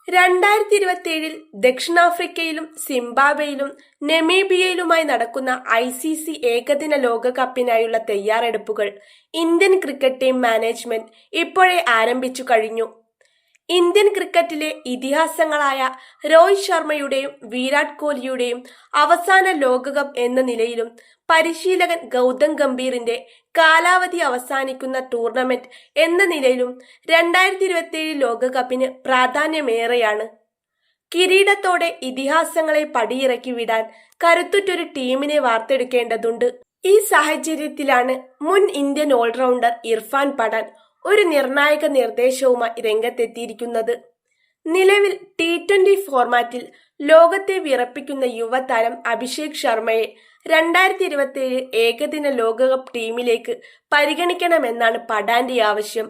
2027 ദക്ഷിണാഫ്രിക്കയിലും സിംബാബ്വേയിലും നമീബിയയിലുമായി നടക്കുന്ന ICC ഏകദിന ലോകകപ്പിനായുള്ള തയ്യാറെടുപ്പുകൾ ഇന്ത്യൻ ക്രിക്കറ്റ് ടീം മാനേജ്മെന്റ് ഇപ്പോഴേ ആരംഭിച്ചു കഴിഞ്ഞു. ഇന്ത്യൻ ക്രിക്കറ്റിലെ ഇതിഹാസങ്ങളായ രോഹിത് ശർമ്മയുടെയും വിരാട് കോഹ്ലിയുടെയും അവസാന ലോകകപ്പ് എന്ന നിലയിലും പരിശീലകൻ ഗൗതം ഗംഭീറിന്റെ കാലാവധി അവസാനിക്കുന്ന ടൂർണമെന്റ് എന്ന നിലയിലും 2027 ലോകകപ്പിന് പ്രാധാന്യമേറെയാണ്. കിരീടത്തോടെ ഇതിഹാസങ്ങളെ പടിയിറക്കി വിടാൻ കരുത്തുറ്റൊരു ടീമിനെ വാർത്തെടുക്കേണ്ടതുണ്ട്. ഈ സാഹചര്യത്തിലാണ് മുൻ ഇന്ത്യൻ ഓൾറൗണ്ടർ ഇർഫാൻ പഠാൻ ഒരു നിർണായക നിർദ്ദേശവുമായി രംഗത്തെത്തിയിരിക്കുന്നത്. നിലവിൽ T20 ഫോർമാറ്റിൽ ലോകത്തെ വിറപ്പിക്കുന്ന യുവതാരം അഭിഷേക് ശർമ്മയെ 2027 ഏകദിന ലോകകപ്പ് ടീമിലേക്ക് പരിഗണിക്കണമെന്നാണ് പഠാന്റെ ആവശ്യം.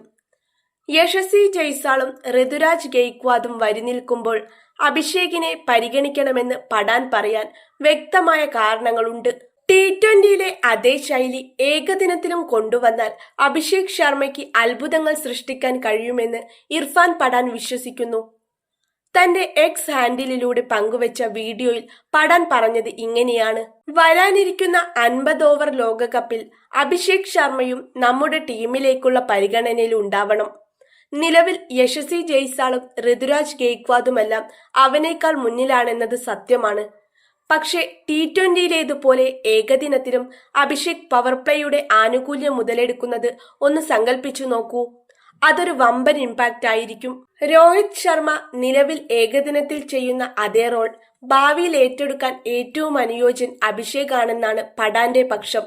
യശസ്വി ജയ്സ്വാളും ഋതുരാജ് ഗെയ്ക്വാദും വരിനിൽക്കുമ്പോൾ അഭിഷേകിനെ പരിഗണിക്കണമെന്ന് പഠാൻ പറയാൻ വ്യക്തമായ കാരണങ്ങളുണ്ട്. T20യിലെ അതേ ശൈലി ഏകദിനത്തിലും കൊണ്ടുവന്നാൽ അഭിഷേക് ശർമ്മയ്ക്ക് അത്ഭുതങ്ങൾ സൃഷ്ടിക്കാൻ കഴിയുമെന്ന് ഇർഫാൻ പഠാൻ വിശ്വസിക്കുന്നു. തന്റെ എക്സ് ഹാൻഡിലിലൂടെ പങ്കുവച്ച വീഡിയോയിൽ പഠാൻ പറഞ്ഞത് ഇങ്ങനെയാണ്: വരാനിരിക്കുന്ന 50 ഓവർ ലോകകപ്പിൽ അഭിഷേക് ശർമ്മയും നമ്മുടെ ടീമിലേക്കുള്ള പരിഗണനയിൽ ഉണ്ടാവണം. നിലവിൽ യശസ്വി ജയ്സ്വാളും ഋതുരാജ് ഗെയ്ക്വാദുമെല്ലാം അവനേക്കാൾ മുന്നിലാണെന്നത് സത്യമാണ്. പക്ഷേ T20യിലേതുപോലെ ഏകദിനത്തിലും അഭിഷേക് പവർ പ്ലേയുടെ ആനുകൂല്യം മുതലെടുക്കുന്നത് ഒന്ന് സങ്കല്പിച്ചു നോക്കൂ. അതൊരു വമ്പൻ ഇമ്പാക്റ്റ് ആയിരിക്കും. രോഹിത് ശർമ്മ നിലവിൽ ഏകദിനത്തിൽ ചെയ്യുന്ന അതേ റോൾ ഭാവിയിൽ ഏറ്റെടുക്കാൻ ഏറ്റവും അനുയോജ്യൻ അഭിഷേക് ആണെന്നാണ് പഠാന്റെ പക്ഷം.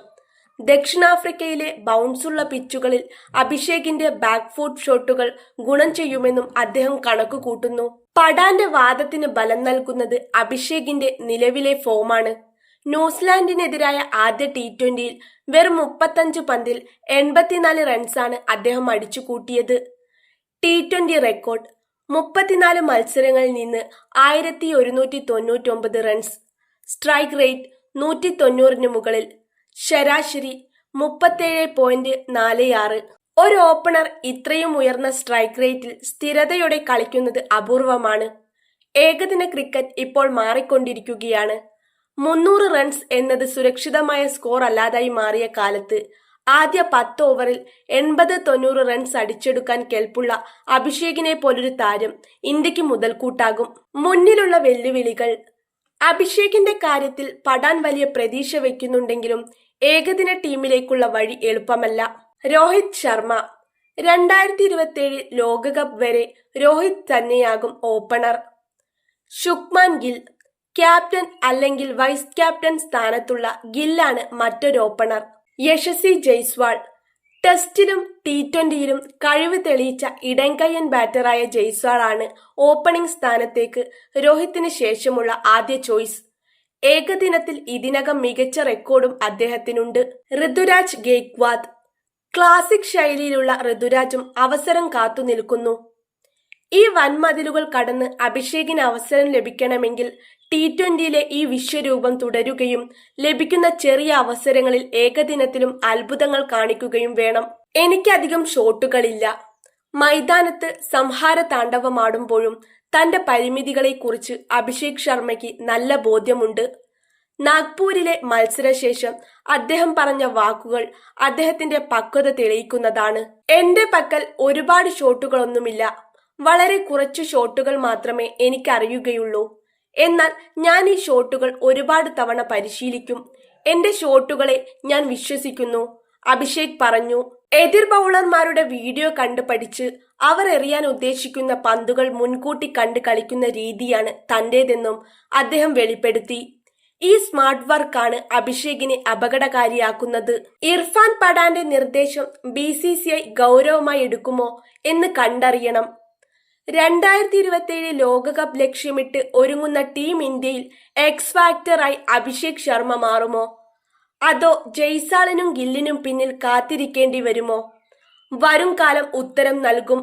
ദക്ഷിണാഫ്രിക്കയിലെ ബൗൺസുള്ള പിച്ചുകളിൽ അഭിഷേകിന്റെ ബാക്ക് ഫുട്ട് ഷോട്ടുകൾ ഗുണം ചെയ്യുമെന്നും അദ്ദേഹം കണക്കു കൂട്ടുന്നു. പഠാന്റെ വാദത്തിന് ബലം നൽകുന്നത് അഭിഷേകിന്റെ നിലവിലെ ഫോമാണ്. ന്യൂസിലാൻഡിനെതിരായ ആദ്യ T20യിൽ വെറും 35 പന്തിൽ 84 റൺസാണ് അദ്ദേഹം അടിച്ചുകൂട്ടിയത്. T20 റെക്കോർഡ് 34 മത്സരങ്ങളിൽ നിന്ന് 1199 റൺസ്, സ്ട്രൈക്ക് റേറ്റ് 190 മുകളിൽ, ശരാശരി 37.46. ഒരു ഓപ്പണർ ഇത്രയും ഉയർന്ന സ്ട്രൈക്ക് റേറ്റിൽ സ്ഥിരതയോടെ കളിക്കുന്നത് അപൂർവമാണ്. ഏകദിന ക്രിക്കറ്റ് ഇപ്പോൾ മാറിക്കൊണ്ടിരിക്കുകയാണ്. 300 റൺസ് എന്നത് സുരക്ഷിതമായ സ്കോർ അല്ലാതായി മാറിയ കാലത്ത് ആദ്യ 10 ഓവറിൽ 80-90 റൺസ് അടിച്ചെടുക്കാൻ കെൽപ്പുള്ള അഭിഷേകിനെ പോലൊരു താരം ഇന്ത്യക്ക് മുതൽക്കൂട്ടാകും. മുന്നിലുള്ള വെല്ലുവിളികൾ: അഭിഷേകിന്റെ കാര്യത്തിൽ പഠാൻ വലിയ പ്രതീക്ഷ വയ്ക്കുന്നുണ്ടെങ്കിലും ഏകദിന ടീമിലേക്കുള്ള വഴി എളുപ്പമല്ല. രോഹിത് ശർമ്മ 2027 ലോകകപ്പ് വരെ രോഹിത് തന്നെയാകും ഓപ്പണർ. ശുഭ്മാൻ ഗിൽ ക്യാപ്റ്റൻ അല്ലെങ്കിൽ വൈസ് ക്യാപ്റ്റൻ സ്ഥാനത്തുള്ള ഗില്ലാണ് മറ്റൊരു ഓപ്പണർ. യശസ്വി ജയ്സ്വാൾ ടെസ്റ്റിലും T20യിലും കഴിവ് തെളിയിച്ച ഇടംകയ്യൻ ബാറ്ററായ ജയ്സ്വാൾ ആണ് ഓപ്പണിംഗ് സ്ഥാനത്തേക്ക് രോഹിത്തിന് ശേഷമുള്ള ആദ്യ ചോയ്സ്. ഏകദിനത്തിൽ ഇതിനകം മികച്ച റെക്കോർഡും അദ്ദേഹത്തിനുണ്ട്. ഋതുരാജ് ഗെയ്ക്വാദ് ക്ലാസിക് ശൈലിയിലുള്ള ഋതുരാജും അവസരം കാത്തു നിൽക്കുന്നു. ഈ വൻമതിലുകൾ കടന്ന് അഭിഷേകിന് അവസരം ലഭിക്കണമെങ്കിൽ T20യിലെ ഈ വിശ്വരൂപം തുടരുകയും ലഭിക്കുന്ന ചെറിയ അവസരങ്ങളിൽ ഏകദിനത്തിലും അത്ഭുതങ്ങൾ കാണിക്കുകയും വേണം. എനിക്കധികം ഷോട്ടുകളില്ല. മൈതാനത്ത് സംഹാര താണ്ഡവമാടുമ്പോഴും തന്റെ പരിമിതികളെക്കുറിച്ച് അഭിഷേക് ശർമ്മയ്ക്ക് നല്ല ബോധ്യമുണ്ട്. നാഗ്പൂരിലെ മത്സരശേഷം അദ്ദേഹം പറഞ്ഞ വാക്കുകൾ അദ്ദേഹത്തിന്റെ പക്വത തെളിയിക്കുന്നതാണ്. എന്റെ പക്കൽ ഒരുപാട് ഷോട്ടുകളൊന്നുമില്ല. വളരെ കുറച്ചു ഷോട്ടുകൾ മാത്രമേ എനിക്കറിയുകയുള്ളൂ. എന്നാൽ ഞാൻ ഈ ഷോട്ടുകൾ ഒരുപാട് തവണ പരിശീലിക്കും. എന്റെ ഷോട്ടുകളെ ഞാൻ വിശ്വസിക്കുന്നു, അഭിഷേക് പറഞ്ഞു. എതിർ ബൗളർമാരുടെ വീഡിയോ കണ്ട് പഠിച്ച് അവർ എറിയാൻ ഉദ്ദേശിക്കുന്ന പന്തുകൾ മുൻകൂട്ടി കണ്ട് കളിക്കുന്ന രീതിയാണ് തന്റേതെന്നും അദ്ദേഹം വെളിപ്പെടുത്തി. ഈ സ്മാർട്ട് വർക്കാണ് അഭിഷേകിനെ അപകടകാരിയാക്കുന്നത്. ഇർഫാൻ പഠാന്റെ നിർദ്ദേശം BCCI ഗൗരവമായി എടുക്കുമോ എന്ന് കണ്ടറിയണം. 2027 ലോകകപ്പ് ലക്ഷ്യമിട്ട് ഒരുങ്ങുന്ന ടീം ഇന്ത്യയിൽ എക്സ് ഫാക്ടറായി അഭിഷേക് ശർമ്മ മാറുമോ? അതോ ജയ്സ്വാളിനും ഗില്ലിനും പിന്നിൽ കാത്തിരിക്കേണ്ടി വരുമോ? വരും കാലം ഉത്തരം നൽകും.